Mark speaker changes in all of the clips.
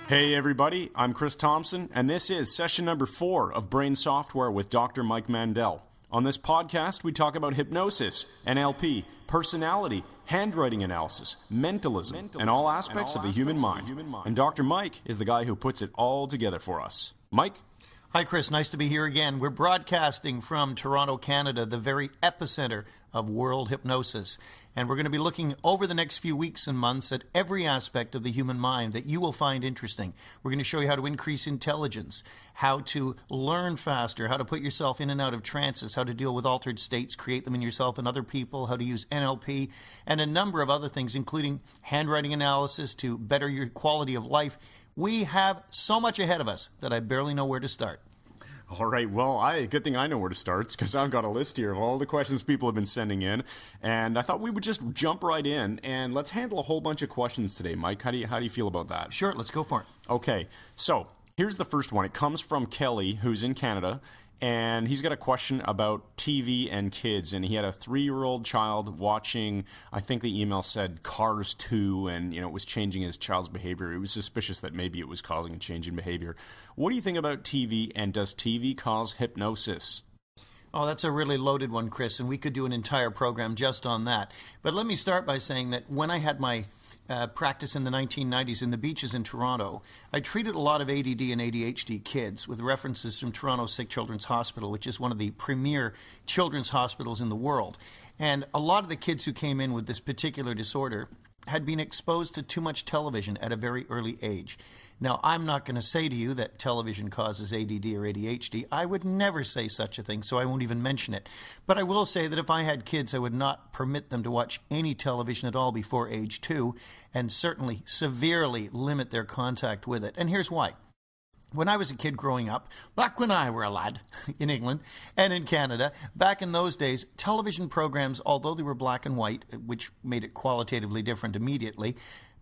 Speaker 1: Hey everybody, I'm Chris Thompson, and this is session number 4 of Brain Software with Dr. Mike Mandel. On this podcast, we talk about hypnosis, NLP, personality, handwriting analysis, mentalism, and all aspects of the human mind. And Dr. Mike is the guy who puts it all together for us. Mike?
Speaker 2: Hi, Chris. Nice to be here again. We're broadcasting from Toronto, Canada, the very epicenter of world hypnosis. And we're going to be looking over the next few weeks and months at every aspect of the human mind that you will find interesting. We're going to show you how to increase intelligence, how to learn faster, how to put yourself in and out of trances, how to deal with altered states, create them in yourself and other people, how to use NLP, and a number of other things, including handwriting analysis to better your quality of life. We have so much ahead of us that I barely know where to start.
Speaker 1: All right, well, good thing I know where to start, because I've got a list here of all the questions people have been sending in, and I thought we would just jump right in, and let's handle a whole bunch of questions today. Mike, how do you feel about that?
Speaker 2: Sure, let's go for it.
Speaker 1: Okay, so here's the first one. It comes from Kelly, who's in Canada, and he's got a question about TV and kids, and he had a 3-year-old child watching, I think the email said Cars 2, and it was changing his child's behavior. He was suspicious that maybe it was causing a change in behavior. What do you think about TV, and does TV cause hypnosis?
Speaker 2: Oh, that's a really loaded one, Chris, and we could do an entire program just on that. But let me start by saying that when I had my practice in the 1990s in the beaches in Toronto, I treated a lot of ADD and ADHD kids with references from Toronto Sick Children's Hospital, which is one of the premier children's hospitals in the world. And a lot of the kids who came in with this particular disorder had been exposed to too much television at a very early age. Now, I'm not going to say to you that television causes ADD or ADHD. I would never say such a thing, so I won't even mention it. But I will say that if I had kids, I would not permit them to watch any television at all before age 2, and certainly severely limit their contact with it. And here's why. When I was a kid growing up, back when I were a lad in England and in Canada, back in those days, television programs, although they were black and white, which made it qualitatively different immediately,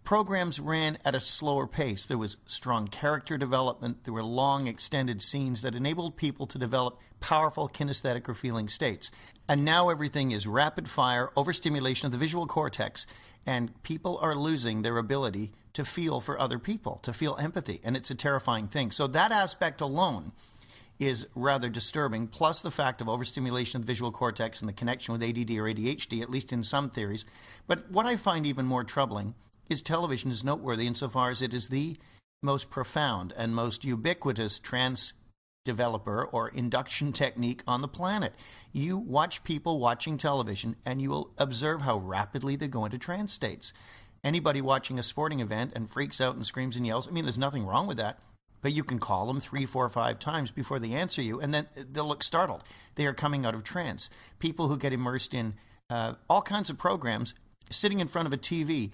Speaker 2: programs ran at a slower pace. There was strong character development. There were long, extended scenes that enabled people to develop powerful kinesthetic or feeling states. And now everything is rapid fire, overstimulation of the visual cortex, and people are losing their ability to feel for other people, to feel empathy, and it's a terrifying thing. So that aspect alone is rather disturbing, plus the fact of overstimulation of the visual cortex and the connection with ADD or ADHD, at least in some theories. But what I find even more troubling is television is noteworthy insofar as it is the most profound and most ubiquitous trance developer or induction technique on the planet. You watch people watching television and you will observe how rapidly they go into trance states. Anybody watching a sporting event and freaks out and screams and yells, I mean, there's nothing wrong with that, but you can call them 3, 4, 5 times before they answer you, and then they'll look startled. They are coming out of trance. People who get immersed in all kinds of programs, sitting in front of a TV.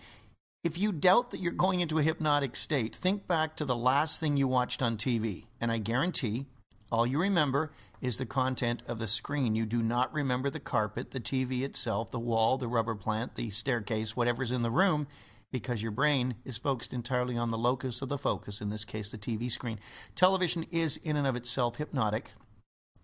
Speaker 2: If you doubt that you're going into a hypnotic state, think back to the last thing you watched on TV, and I guarantee all you remember is the content of the screen. You do not remember the carpet, the TV itself, the wall, the rubber plant, the staircase, whatever's in the room, because your brain is focused entirely on the locus of the focus, in this case, the TV screen. Television is in and of itself hypnotic.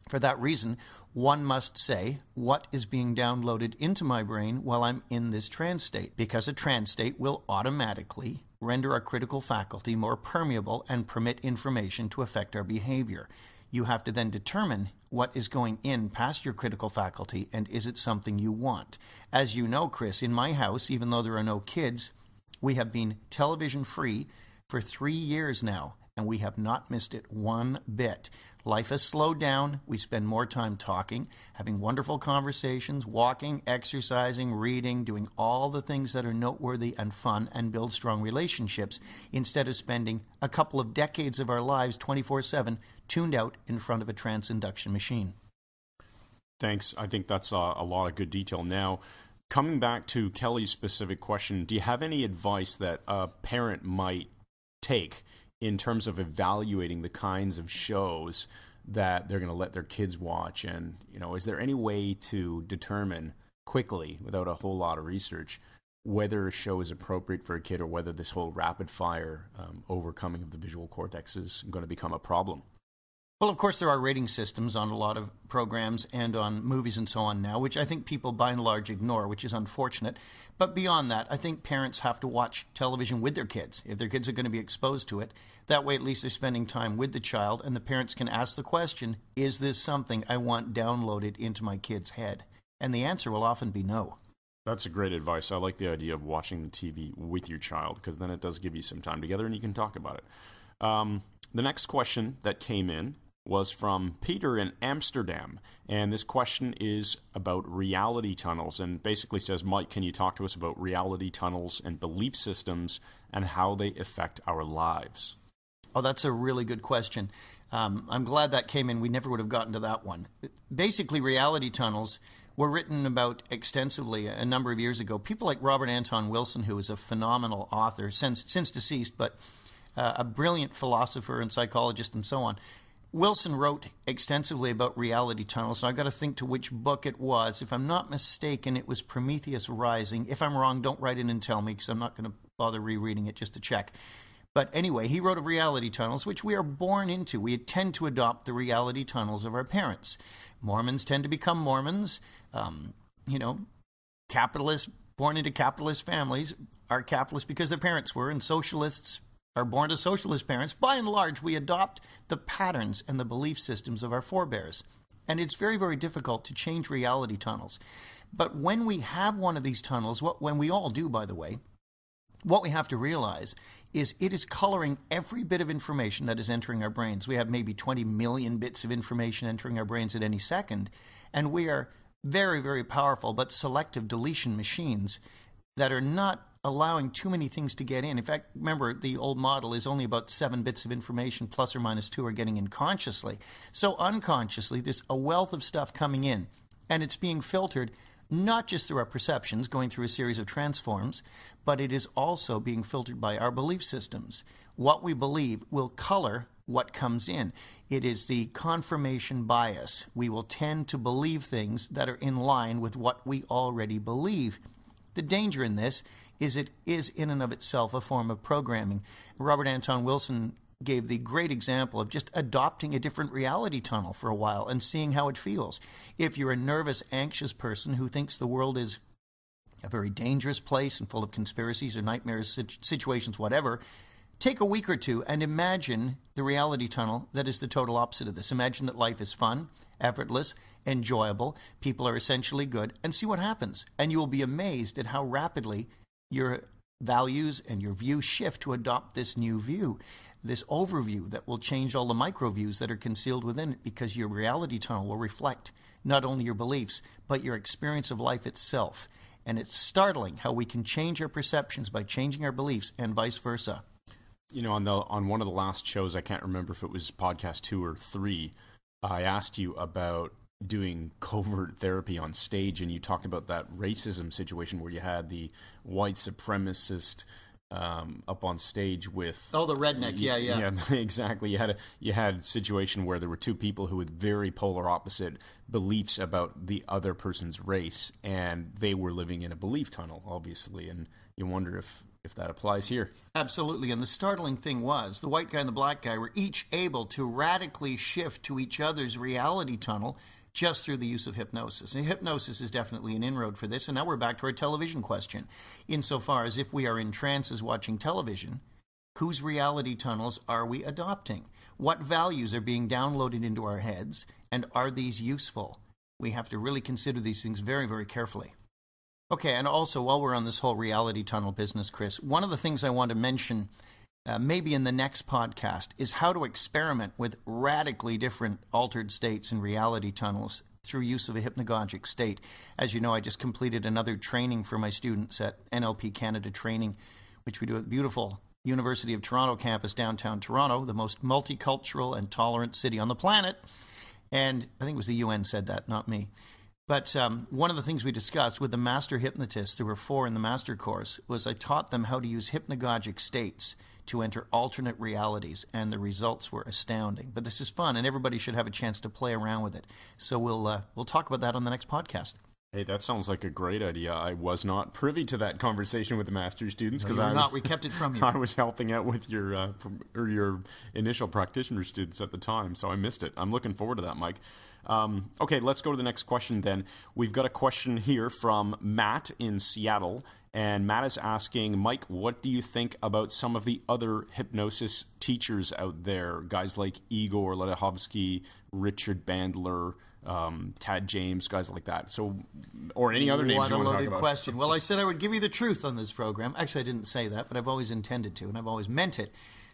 Speaker 2: For that reason, one must say, what is being downloaded into my brain while I'm in this trance state? Because a trance state will automatically render our critical faculty more permeable and permit information to affect our behavior. You have to then determine what is going in past your critical faculty and is it something you want. As you know, Chris, in my house, even though there are no kids, we have been television free for 3 years now, and we have not missed it one bit. Life has slowed down. We spend more time talking, having wonderful conversations, walking, exercising, reading, doing all the things that are noteworthy and fun and build strong relationships, instead of spending a couple of decades of our lives 24/7 tuned out in front of a trance induction machine.
Speaker 1: Thanks. I think that's a lot of good detail. Now, coming back to Kelly's specific question, do you have any advice that a parent might take in terms of evaluating the kinds of shows that they're going to let their kids watch? And, is there any way to determine quickly, without a whole lot of research, whether a show is appropriate for a kid or whether this whole rapid fire overcoming of the visual cortex is going to become a problem?
Speaker 2: Well, of course, there are rating systems on a lot of programs and on movies and so on now, which I think people by and large ignore, which is unfortunate. But beyond that, I think parents have to watch television with their kids if their kids are going to be exposed to it. That way, at least they're spending time with the child, and the parents can ask the question, is this something I want downloaded into my kid's head? And the answer will often be no.
Speaker 1: That's a great advice. I like the idea of watching the TV with your child, because then it does give you some time together and you can talk about it. The next question that came in was from Peter in Amsterdam, and this question is about reality tunnels, and basically says, Mike, can you talk to us about reality tunnels and belief systems and how they affect our lives?
Speaker 2: Oh, that's a really good question. I'm glad that came in. We never would have gotten to that one. Basically, reality tunnels were written about extensively a number of years ago. People like Robert Anton Wilson, who is a phenomenal author, since deceased, but a brilliant philosopher and psychologist and so on. Wilson wrote extensively about reality tunnels, so I've got to think to which book it was. If I'm not mistaken, it was Prometheus Rising. If I'm wrong, don't write in and tell me, because I'm not going to bother rereading it just to check. But anyway, he wrote of reality tunnels, which we are born into. We tend to adopt the reality tunnels of our parents. Mormons tend to become Mormons. Capitalists born into capitalist families are capitalists because their parents were, and socialists are born to socialist parents. By and large, we adopt the patterns and the belief systems of our forebears. And it's very, very difficult to change reality tunnels. But when we have one of these tunnels, when we all do, by the way, what we have to realize is it is coloring every bit of information that is entering our brains. We have maybe 20 million bits of information entering our brains at any second, and we are very, very powerful but selective deletion machines that are not allowing too many things to get in. In fact, remember, the old model is only about 7 bits of information, plus or minus 2 are getting in consciously. So unconsciously, there's a wealth of stuff coming in, and it's being filtered not just through our perceptions, going through a series of transforms, but it is also being filtered by our belief systems. What we believe will color what comes in. It is the confirmation bias. We will tend to believe things that are in line with what we already believe. The danger in this is it is in and of itself a form of programming. Robert Anton Wilson gave the great example of just adopting a different reality tunnel for a while and seeing how it feels. If you're a nervous, anxious person who thinks the world is a very dangerous place and full of conspiracies or nightmares, situations, whatever, take a week or two and imagine the reality tunnel that is the total opposite of this. Imagine that life is fun, effortless, enjoyable, people are essentially good, and see what happens. And you will be amazed at how rapidly your values and your view shift to adopt this new view, this overview that will change all the micro views that are concealed within it, because your reality tunnel will reflect not only your beliefs, but your experience of life itself. And it's startling how we can change our perceptions by changing our beliefs and vice versa.
Speaker 1: You know, on one of the last shows, I can't remember if it was podcast 2 or 3, I asked you about doing covert therapy on stage, and you talked about that racism situation where you had the white supremacist up on stage with
Speaker 2: the redneck, yeah,
Speaker 1: exactly. You had a situation where there were two people who had very polar opposite beliefs about the other person's race, and they were living in a belief tunnel, obviously, and you wonder if that applies here.
Speaker 2: Absolutely, and the startling thing was the white guy and the black guy were each able to radically shift to each other's reality tunnel just through the use of hypnosis. And hypnosis is definitely an inroad for this. And now we're back to our television question. Insofar as if we are in trances watching television, whose reality tunnels are we adopting? What values are being downloaded into our heads? And are these useful? We have to really consider these things very, very carefully. Okay, and also while we're on this whole reality tunnel business, Chris, one of the things I want to mention maybe in the next podcast is how to experiment with radically different altered states and reality tunnels through use of a hypnagogic state. As you know, I just completed another training for my students at NLP Canada Training, which we do at the beautiful University of Toronto campus, downtown Toronto, the most multicultural and tolerant city on the planet. And I think it was the UN said that, not me. But one of the things we discussed with the master hypnotists, there were 4 in the master course, was I taught them how to use hypnagogic states to enter alternate realities, and the results were astounding. But this is fun, and everybody should have a chance to play around with it. So we'll talk about that on the next podcast.
Speaker 1: Hey, that sounds like a great idea. I was not privy to that conversation with the master's students because
Speaker 2: we kept it from you.
Speaker 1: I was helping out with your initial practitioner students at the time, so I missed it. I'm looking forward to that, Mike. Okay, let's go to the next question then. We've got a question here from Matt in Seattle, and Matt is asking, Mike, what do you think about some of the other hypnosis teachers out there, guys like Igor Ledochowski, Richard Bandler, Tad James, guys like that. So, or any other names you want to talk about. What a loaded
Speaker 2: question. Well, I said I would give you the truth on this program. Actually, I didn't say that, but I've always intended to, and I've always meant it.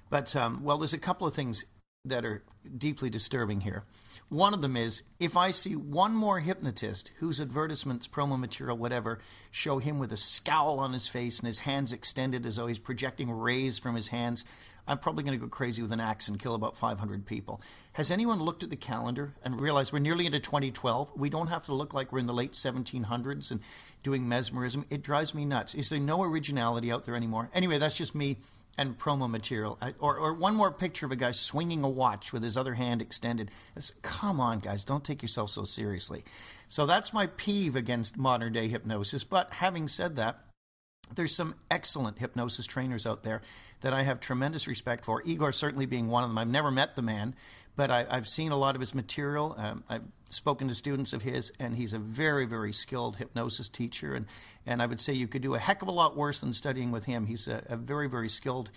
Speaker 2: But, well, there's a couple of things that are deeply disturbing here. One of them is, if I see one more hypnotist whose advertisements, promo material, whatever, show him with a scowl on his face and his hands extended as though he's projecting rays from his hands, I'm probably going to go crazy with an axe and kill about 500 people. Has anyone looked at the calendar and realized we're nearly into 2012? We don't have to look like we're in the late 1700s and doing mesmerism. It drives me nuts. Is there no originality out there anymore? Anyway, that's just me and promo material. Or one more picture of a guy swinging a watch with his other hand extended. Come on, guys, don't take yourself so seriously. So that's my peeve against modern-day hypnosis. But having said that, there's some excellent hypnosis trainers out there that I have tremendous respect for. Igor certainly being one of them. I've never met the man, but I've seen a lot of his material. I've spoken to students of his, and he's a very, very skilled hypnosis teacher. And I would say you could do a heck of a lot worse than studying with him. He's a very, very skilled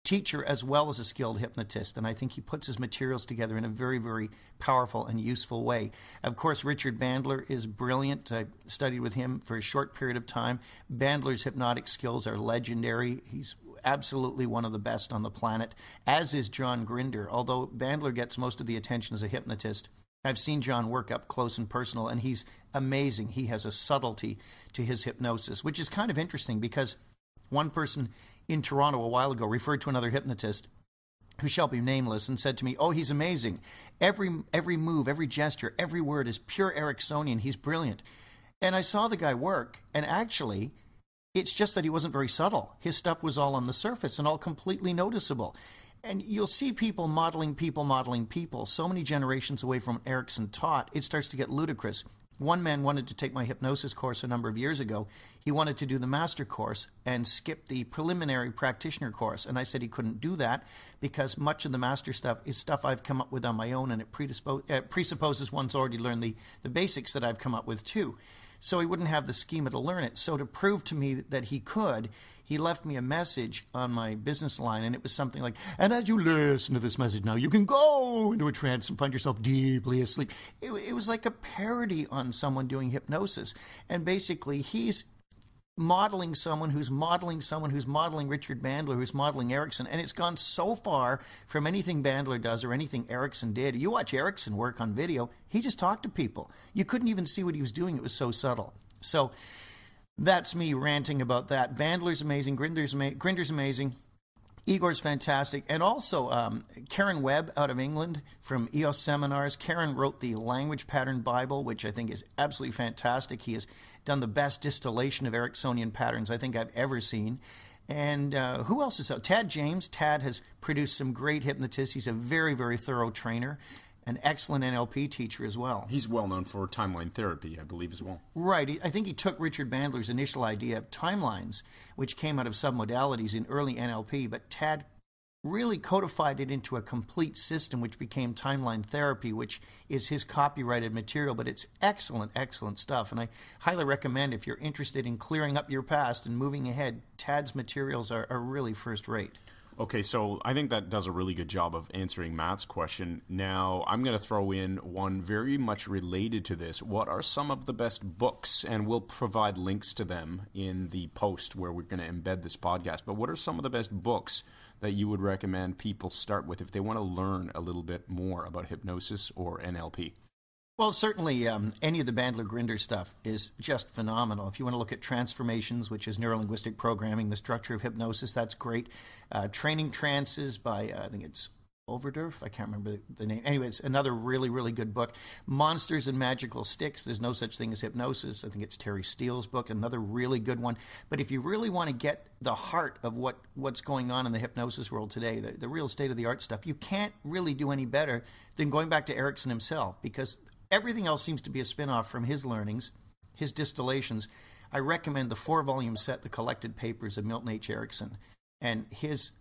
Speaker 2: teacher as well as a skilled hypnotist, and I think he puts his materials together in a very, very powerful and useful way. Of course, Richard Bandler is brilliant. I studied with him for a short period of time. Bandler's hypnotic skills are legendary. He's absolutely one of the best on the planet, as is John Grinder. Although Bandler gets most of the attention as a hypnotist, I've seen John work up close and personal, and he's amazing. He has a subtlety to his hypnosis, which is kind of interesting because one person in Toronto a while ago referred to another hypnotist who shall be nameless and said to me, oh, he's amazing. Every move, every gesture, every word is pure Ericksonian. He's brilliant. And I saw the guy work, and actually, it's just that he wasn't very subtle. His stuff was all on the surface and all completely noticeable. And you'll see people modeling people so many generations away from what Erickson taught, it starts to get ludicrous. One man wanted to take my hypnosis course a number of years ago. He wanted to do the master course and skip the preliminary practitioner course. And I said he couldn't do that because much of the master stuff is stuff I've come up with on my own, and it presupposes one's already learned the basics that I've come up with too. So he wouldn't have the schema to learn it. So to prove to me that he could, he left me a message on my business line, and it was something like, and as you listen to this message now, you can go into a trance and find yourself deeply asleep. It was like a parody on someone doing hypnosis. And basically, he's modeling someone who's modeling Richard Bandler, who's modeling Erickson. And it's gone so far from anything Bandler does or anything Erickson did. You watch Erickson work on video, he just talked to people. You couldn't even see what he was doing. It was so subtle. So that's me ranting about that. Bandler's amazing. Grinder's amazing. Igor's fantastic. And also Karen Webb out of England from EOS Seminars. Karen wrote the Language Pattern Bible, which I think is absolutely fantastic. He has done the best distillation of Ericksonian patterns I think I've ever seen. And who else is out? Tad James. Tad has produced some great hypnotists. He's a very, very thorough trainer. An excellent NLP teacher as well.
Speaker 1: He's well known for timeline therapy, I believe, as well.
Speaker 2: Right. I think he took Richard Bandler's initial idea of timelines, which came out of submodalities in early NLP, but Tad really codified it into a complete system, which became timeline therapy, which is his copyrighted material, but it's excellent, excellent stuff. And I highly recommend, if you're interested in clearing up your past and moving ahead, Tad's materials are really first rate.
Speaker 1: Okay, so I think that does a really good job of answering Matt's question. Now, I'm going to throw in one very much related to this. What are some of the best books? And we'll provide links to them in the post where we're going to embed this podcast. But what are some of the best books that you would recommend people start with if they want to learn a little bit more about hypnosis or NLP?
Speaker 2: Well, certainly any of the Bandler-Grinder stuff is just phenomenal. If you want to look at Transformations, which is neurolinguistic programming, the structure of hypnosis, that's great. Training Trances by, I think it's Overdorf. I can't remember the name. Anyway, it's another really, really good book. Monsters and Magical Sticks. There's no such thing as hypnosis. I think it's Terry Steele's book, another really good one. But if you really want to get the heart of what's going on in the hypnosis world today, the real state-of-the-art stuff, you can't really do any better than going back to Erickson himself, because everything else seems to be a spin-off from his learnings. his distillations, I recommend the 4-volume set, The Collected Papers of Milton H. Erickson. And his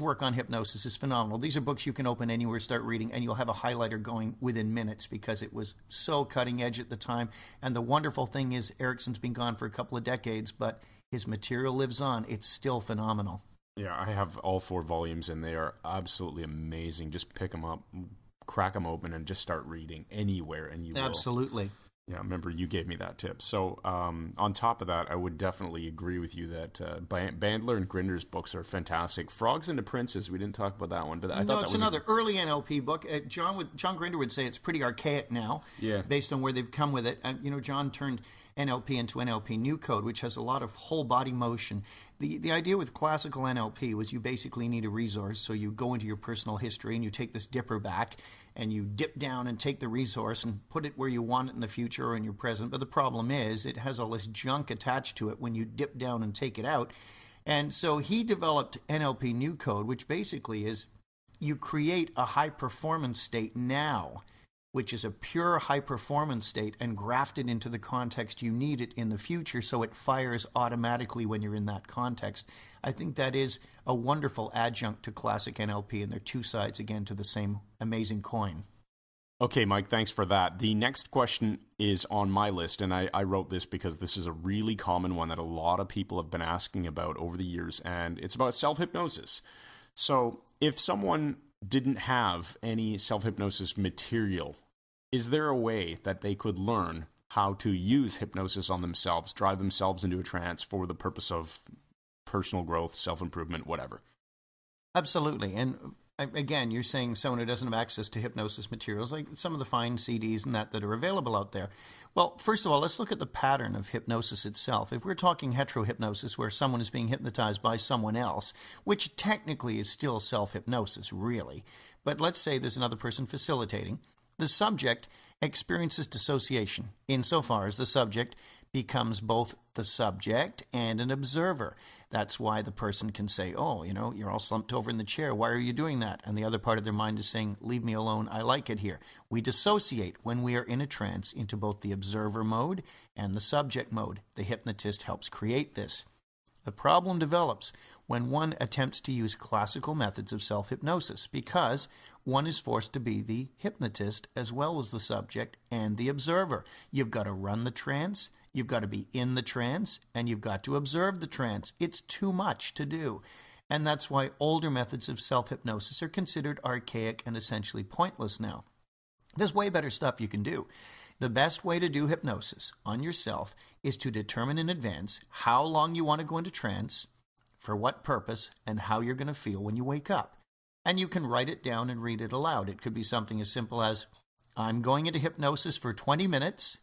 Speaker 2: work on hypnosis is phenomenal. These are books you can open anywhere, start reading, and you'll have a highlighter going within minutes because it was so cutting edge at the time. And the wonderful thing is Erickson's been gone for a couple of decades, but his material lives on. It's still phenomenal.
Speaker 1: Yeah, I have all 4 volumes, and they are absolutely amazing. Just pick them up, crack them open, and just start reading anywhere, and you will.
Speaker 2: Absolutely.
Speaker 1: Yeah, remember you gave me that tip. So on top of that, I would definitely agree with you that Bandler and Grinder's books are fantastic. Frogs into Princes, we didn't talk about that one, but I thought that was
Speaker 2: another early NLP book. John Grinder would say it's pretty archaic now, based on where they've come with it. John turned NLP into NLP New Code, which has a lot of whole body motion. The idea with classical NLP was you basically need a resource, so you go into your personal history and you take this dipper back and you dip down and take the resource and put it where you want it in the future or in your present. But the problem is it has all this junk attached to it when you dip down and take it out. And so he developed NLP New Code, which basically is you create a high performance state now, which is a pure high-performance state, and graft it into the context you need it in the future so it fires automatically when you're in that context. I think that is a wonderful adjunct to classic NLP, and they're two sides, again, to the same amazing coin.
Speaker 1: Okay, Mike, thanks for that. The next question is on my list, and I wrote this because this is a really common one that a lot of people have been asking about over the years, and it's about self-hypnosis. So if someone didn't have any self-hypnosis material, is there a way that they could learn how to use hypnosis on themselves, drive themselves into a trance for the purpose of personal growth, self-improvement, whatever?
Speaker 2: Absolutely. And again, you're saying someone who doesn't have access to hypnosis materials, like some of the fine CDs and that are available out there. Well, first of all, let's look at the pattern of hypnosis itself. If we're talking heterohypnosis, where someone is being hypnotized by someone else, which technically is still self-hypnosis, really, but let's say there's another person facilitating, the subject experiences dissociation insofar as the subject becomes both the subject and an observer. That's why the person can say, oh, you're all slumped over in the chair. Why are you doing that? And the other part of their mind is saying, leave me alone. I like it here. We dissociate when we are in a trance into both the observer mode and the subject mode. The hypnotist helps create this. The problem develops when one attempts to use classical methods of self-hypnosis because one is forced to be the hypnotist as well as the subject and the observer. You've got to run the trance, you've got to be in the trance, and you've got to observe the trance. It's too much to do. And that's why older methods of self-hypnosis are considered archaic and essentially pointless now. There's way better stuff you can do. The best way to do hypnosis on yourself is to determine in advance how long you want to go into trance, for what purpose, and how you're going to feel when you wake up. And you can write it down and read it aloud. It could be something as simple as, I'm going into hypnosis for 20 minutes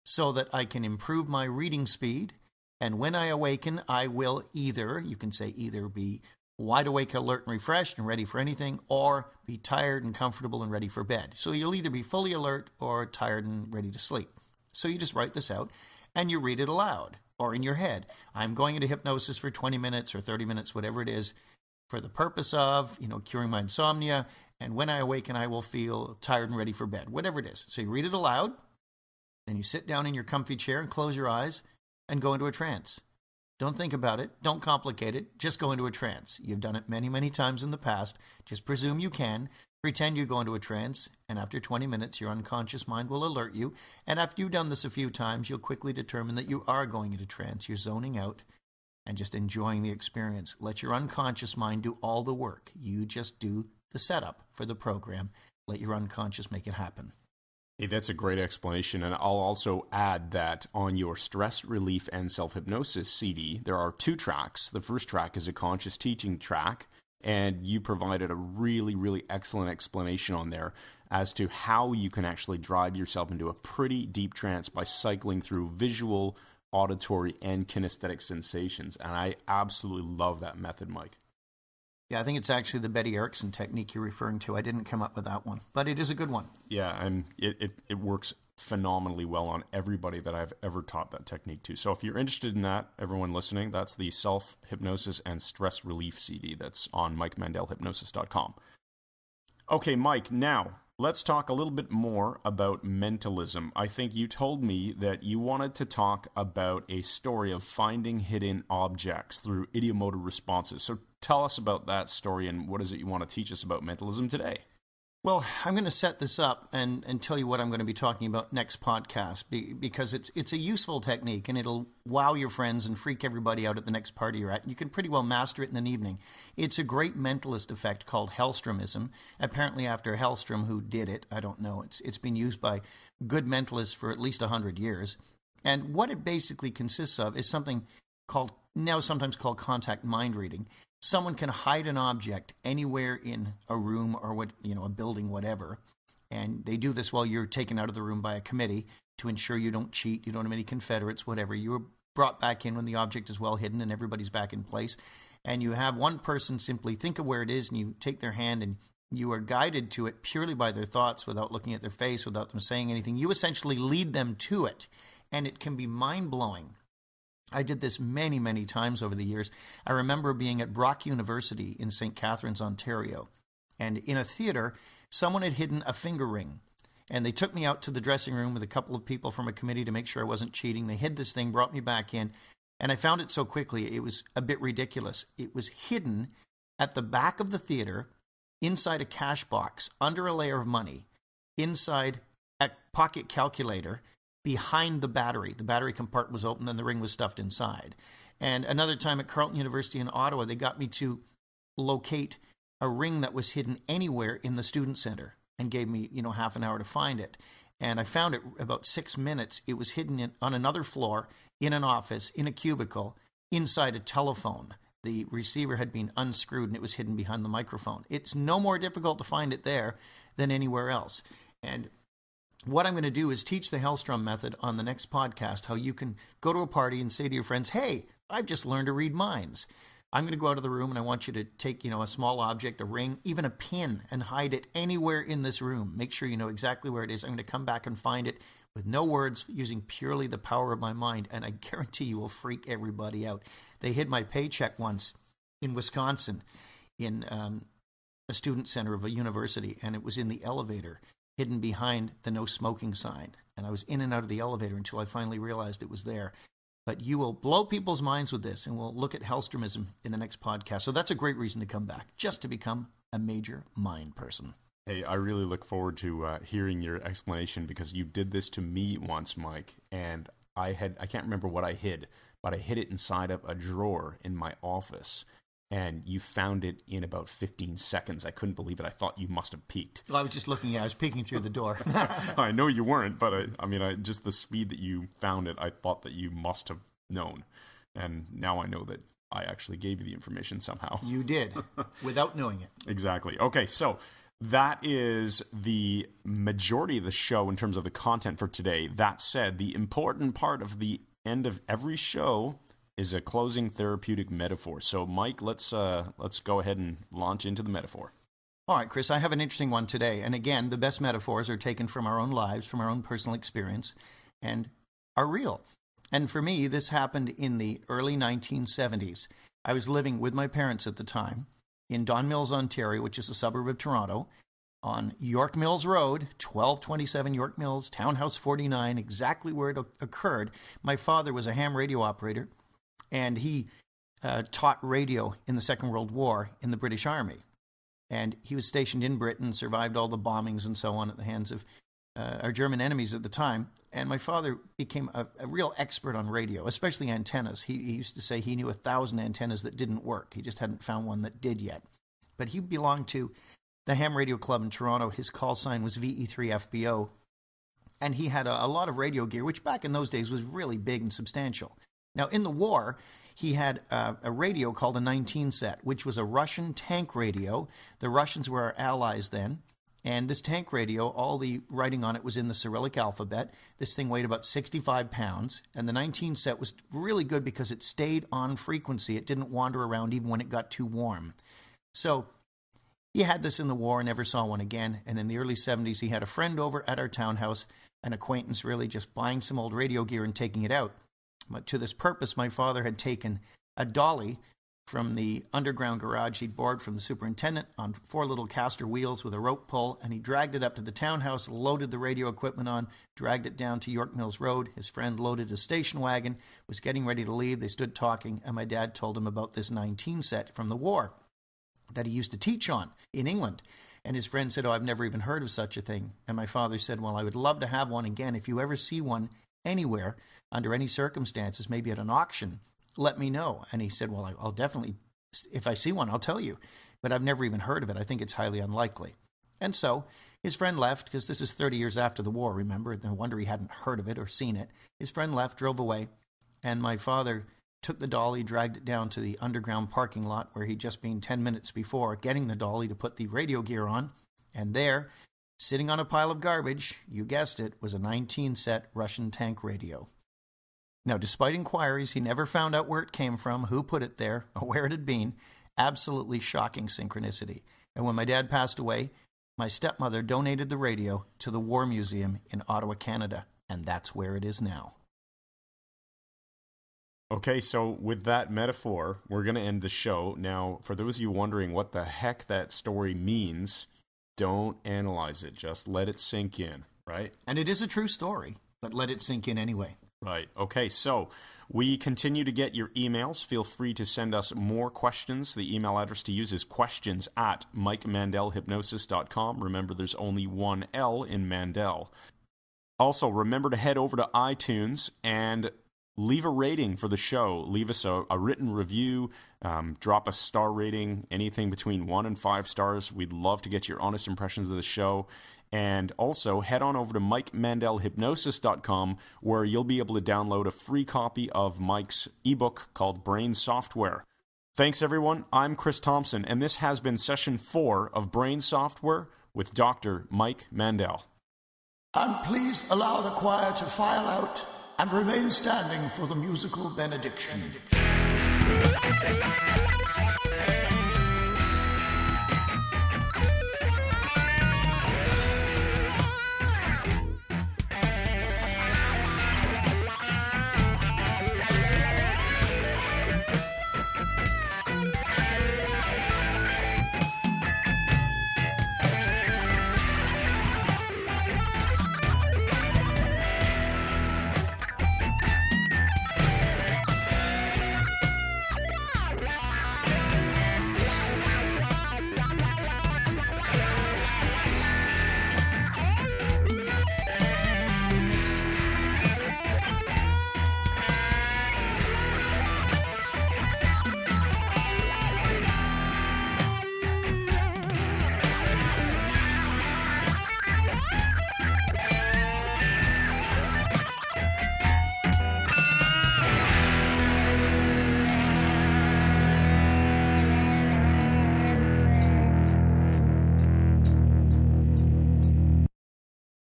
Speaker 2: so that I can improve my reading speed, and when I awaken, I will either, you can say either be wide awake, alert, and refreshed and ready for anything, or be tired and comfortable and ready for bed. So you'll either be fully alert or tired and ready to sleep. So you just write this out and you read it aloud or in your head. I'm going into hypnosis for 20 minutes or 30 minutes, whatever it is, for the purpose of, curing my insomnia. And when I awaken, I will feel tired and ready for bed, whatever it is. So you read it aloud, then you sit down in your comfy chair and close your eyes and go into a trance. Don't think about it. Don't complicate it. Just go into a trance. You've done it many, many times in the past. Just presume you can. Pretend you go into a trance, and after 20 minutes, your unconscious mind will alert you. And after you've done this a few times, you'll quickly determine that you are going into trance. You're zoning out and just enjoying the experience. Let your unconscious mind do all the work. You just do the setup for the program. Let your unconscious make it happen.
Speaker 1: Hey, that's a great explanation, and I'll also add that on your Stress Relief and Self-Hypnosis CD, there are 2 tracks. The first track is a conscious teaching track, and you provided a really, really excellent explanation on there as to how you can actually drive yourself into a pretty deep trance by cycling through visual, auditory, and kinesthetic sensations, and I absolutely love that method, Mike.
Speaker 2: Yeah, I think it's actually the Betty Erickson technique you're referring to. I didn't come up with that one, but it is a good one.
Speaker 1: Yeah, and it works phenomenally well on everybody that I've ever taught that technique to. So if you're interested in that, everyone listening, that's the Self-Hypnosis and Stress Relief CD that's on MikeMandelHypnosis.com. Okay, Mike, now, let's talk a little bit more about mentalism. I think you told me that you wanted to talk about a story of finding hidden objects through idiomotor responses. So tell us about that story and what is it you want to teach us about mentalism today?
Speaker 2: Well, I'm going to set this up and tell you what I'm going to be talking about next podcast because it's a useful technique and it'll wow your friends and freak everybody out at the next party you're at. You can pretty well master it in an evening. It's a great mentalist effect called Hellstromism, apparently after Hellstrom, who did it. I don't know. It's been used by good mentalists for at least 100 years. And what it basically consists of is something sometimes called contact mind reading. Someone can hide an object anywhere in a room or a building, whatever, and they do this while you're taken out of the room by a committee to ensure you don't cheat, you don't have any Confederates, whatever. You are brought back in when the object is well hidden and everybody's back in place, and you have one person simply think of where it is, and you take their hand and you are guided to it purely by their thoughts, without looking at their face, without them saying anything. You essentially lead them to it, and it can be mind-blowing. I did this many, many times over the years. I remember being at Brock University in St. Catharines, Ontario, and in a theater, someone had hidden a finger ring, and they took me out to the dressing room with a couple of people from a committee to make sure I wasn't cheating. They hid this thing, brought me back in, and I found it so quickly, it was a bit ridiculous. It was hidden at the back of the theater, inside a cash box, under a layer of money, inside a pocket calculator, behind the battery. The battery compartment was open and the ring was stuffed inside. And another time at Carleton University in Ottawa, they got me to locate a ring that was hidden anywhere in the student center and gave me, half an hour to find it. And I found it about 6 minutes. It was hidden on another floor, in an office, in a cubicle, inside a telephone. The receiver had been unscrewed and it was hidden behind the microphone. It's no more difficult to find it there than anywhere else. And what I'm going to do is teach the Hellstrom method on the next podcast, how you can go to a party and say to your friends, hey, I've just learned to read minds. I'm going to go out of the room and I want you to take, a small object, a ring, even a pin, and hide it anywhere in this room. Make sure you know exactly where it is. I'm going to come back and find it with no words, using purely the power of my mind, and I guarantee you will freak everybody out. They hid my paycheck once in Wisconsin in a student center of a university, and it was in the elevator, hidden behind the no smoking sign. And I was in and out of the elevator until I finally realized it was there. But you will blow people's minds with this, and we'll look at Hellstromism in the next podcast. So that's a great reason to come back, just to become a major mind person.
Speaker 1: Hey, I really look forward to hearing your explanation, because you did this to me once, Mike, and I can't remember what I hid, but I hid it inside of a drawer in my office. And you found it in about 15 seconds. I couldn't believe it. I thought you must have peeked.
Speaker 2: Well, I was just looking. I was peeking through the door.
Speaker 1: I know you weren't, but just the speed that you found it, I thought that you must have known. And now I know that I actually gave you the information somehow.
Speaker 2: You did, without knowing it.
Speaker 1: Exactly. Okay, so that is the majority of the show in terms of the content for today. That said, the important part of the end of every show is a closing therapeutic metaphor. So, Mike, let's go ahead and launch into the metaphor.
Speaker 2: All right, Chris, I have an interesting one today. And again, the best metaphors are taken from our own lives, from our own personal experience, and are real. And for me, this happened in the early 1970s. I was living with my parents at the time in Don Mills, Ontario, which is a suburb of Toronto, on York Mills Road, 1227 York Mills, Townhouse 49, exactly where it occurred. My father was a ham radio operator, and he taught radio in the Second World War in the British Army. And he was stationed in Britain, survived all the bombings and so on at the hands of our German enemies at the time. And my father became a real expert on radio, especially antennas. He used to say he knew 1,000 antennas that didn't work. He just hadn't found one that did yet. But he belonged to the Ham Radio Club in Toronto. His call sign was VE3FBO. And he had a lot of radio gear, which back in those days was really big and substantial. Now, in the war, he had a radio called a 19 set, which was a Russian tank radio. The Russians were our allies then. And this tank radio, all the writing on it was in the Cyrillic alphabet. This thing weighed about 65 pounds. And the 19 set was really good because it stayed on frequency. It didn't wander around even when it got too warm. So he had this in the war and never saw one again. And in the early 70s, he had a friend over at our townhouse, an acquaintance really, just buying some old radio gear and taking it out. But to this purpose, my father had taken a dolly from the underground garage he'd borrowed from the superintendent on 4 little caster wheels with a rope pull, and he dragged it up to the townhouse, loaded the radio equipment on, dragged it down to York Mills Road. His friend loaded a station wagon, was getting ready to leave. They stood talking, and my dad told him about this 19 set from the war that he used to teach on in England. And his friend said, "Oh, I've never even heard of such a thing." And my father said, "Well, I would love to have one again. If you ever see one anywhere, under any circumstances, maybe at an auction, let me know." And he said, "Well, I'll definitely, if I see one, I'll tell you. But I've never even heard of it. I think it's highly unlikely." And so his friend left, because this is 30 years after the war, remember? No wonder he hadn't heard of it or seen it. His friend left, drove away, and my father took the dolly, dragged it down to the underground parking lot where he'd just been 10 minutes before getting the dolly to put the radio gear on. And there, sitting on a pile of garbage, you guessed it, was a 19-set Russian tank radio. Now, despite inquiries, he never found out where it came from, who put it there, or where it had been. Absolutely shocking synchronicity. And when my dad passed away, my stepmother donated the radio to the War Museum in Ottawa, Canada, and that's where it is now.
Speaker 1: Okay, so with that metaphor, we're going to end the show. Now, for those of you wondering what the heck that story means, don't analyze it. Just let it sink in, right?
Speaker 2: And it is a true story, but let it sink in anyway.
Speaker 1: Right. Okay, so we continue to get your emails. Feel free to send us more questions. The email address to use is questions@MikeMandelHypnosis.com. Remember, there's only one L in Mandel. Also, remember to head over to iTunes and leave a rating for the show. Leave us a written review. Drop a star rating, anything between 1 and 5 stars. We'd love to get your honest impressions of the show. And also, head on over to MikeMandelHypnosis.com, where you'll be able to download a free copy of Mike's ebook called Brain Software. Thanks, everyone. I'm Chris Thompson, and this has been Session 4 of Brain Software with Dr. Mike Mandel.
Speaker 2: And please allow the choir to file out and remain standing for the musical benediction.